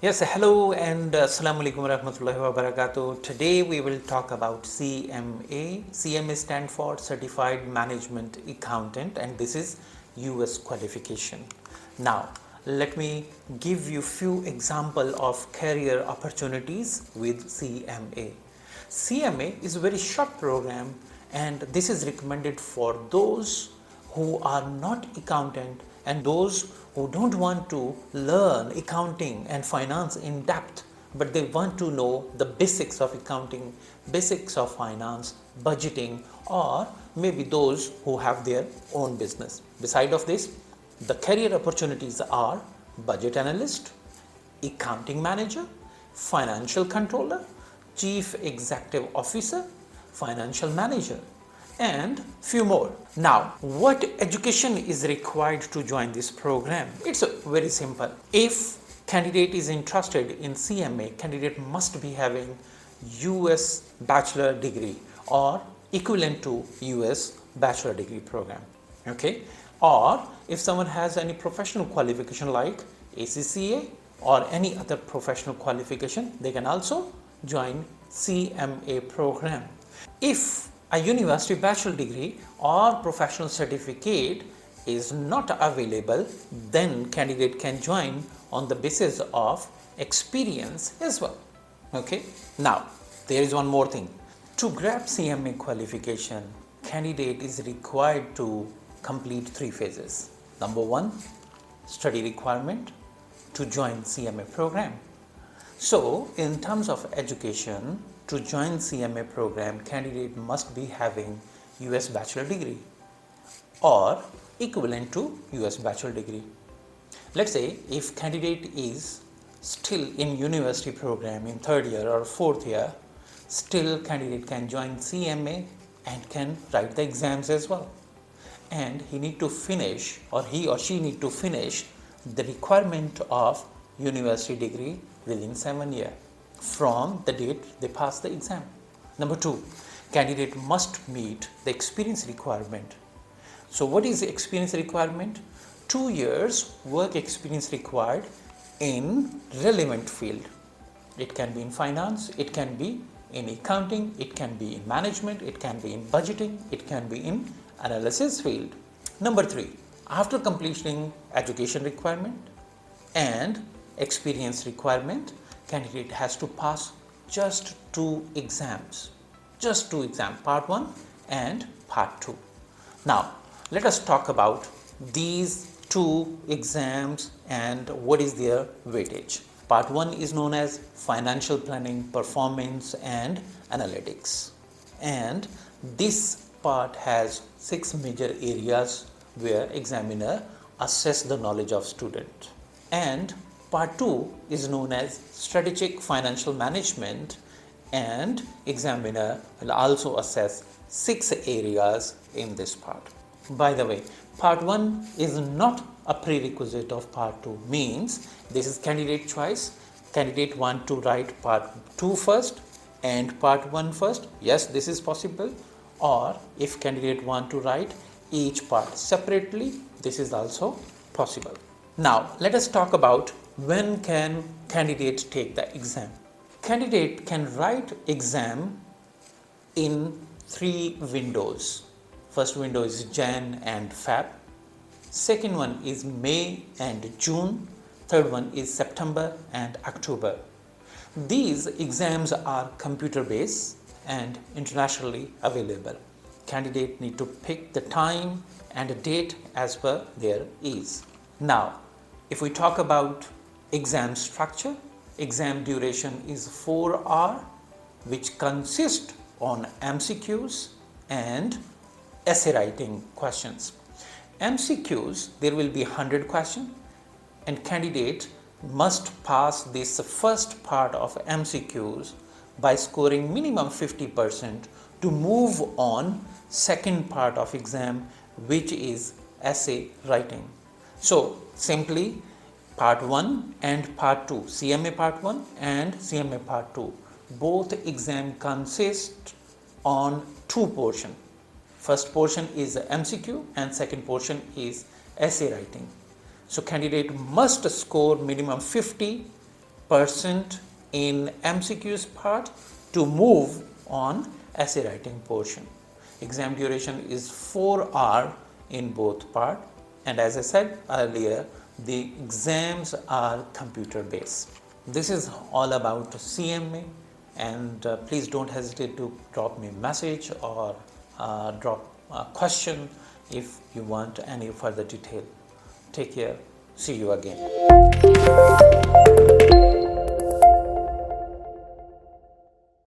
Yes, hello and assalamu alaikum warahmatullahi wabarakatuh. Today we will talk about CMA. CMA stands for Certified Management Accountant and this is US qualification. Now, let me give you few example of career opportunities with CMA. CMA is a very short program and this is recommended for those who are not accountant and those who don't want to learn accounting and finance in depth, but they want to know the basics of accounting, basics of finance, budgeting, or maybe those who have their own business. Beside of this, the career opportunities are budget analyst, accounting manager, financial controller, chief executive officer, financial manager, and few more. Now, what education is required to join this program? It's very simple. If candidate is interested in CMA, candidate must be having US bachelor degree or equivalent to US bachelor degree program. Okay? Or if someone has any professional qualification like ACCA or any other professional qualification, they can also join CMA program. If a university bachelor degree or professional certificate is not available, then candidate can join on the basis of experience as well. Okay. Now, there is one more thing. To grab CMA qualification, candidate is required to complete 3 phases. Number 1, study requirement to join CMA program. So, in terms of education, to join CMA program, candidate must be having US bachelor degree or equivalent to US bachelor degree. Let's say if candidate is still in university program in 3rd year or 4th year, still candidate can join CMA and can write the exams as well. And he need to finish, or he or she need to finish the requirement of university degree within 7 years from the date they pass the exam. Number 2, candidate must meet the experience requirement. So what is the experience requirement? 2 years work experience required in relevant field. It can be in finance, it can be in accounting, it can be in management, it can be in budgeting, it can be in analysis field. Number 3, after completing education requirement and experience requirement, candidate has to pass just 2 exams, part 1 and part 2. Now, let us talk about these 2 exams and what is their weightage. Part 1 is known as financial planning, performance and analytics. And this part has 6 major areas where examiner assess the knowledge of student. And Part 2 is known as strategic financial management, and examiner will also assess 6 areas in this part. By the way, part 1 is not a prerequisite of part 2, means this is candidate choice. Candidate want to write part 2 first and part 1 first. Yes, this is possible. Or if candidate want to write each part separately, this is also possible. Now, let us talk about when can candidate take the exam. Candidate can write exam in 3 windows. First window is Jan and Feb. Second one is May and June. Third one is September and October. These exams are computer based and internationally available. Candidate need to pick the time and a date as per their ease. Now, if we talk about exam structure, exam duration is 4 hours, which consists on MCQs and essay writing questions. MCQs, there will be 100 questions and candidate must pass this first part of MCQs by scoring minimum 50% to move on second part of exam, which is essay writing. So simply part 1 and part 2, CMA part 1 and CMA part 2, both exam consist on 2 portions. First portion is MCQ and second portion is essay writing. So candidate must score minimum 50 percent in MCQs part to move on essay writing portion. Exam duration is 4 hours in both part, and as I said earlier, the exams are computer based. This is all about CMA, and please don't hesitate to drop me a message or drop a question if you want any further detail. Take care. See you again.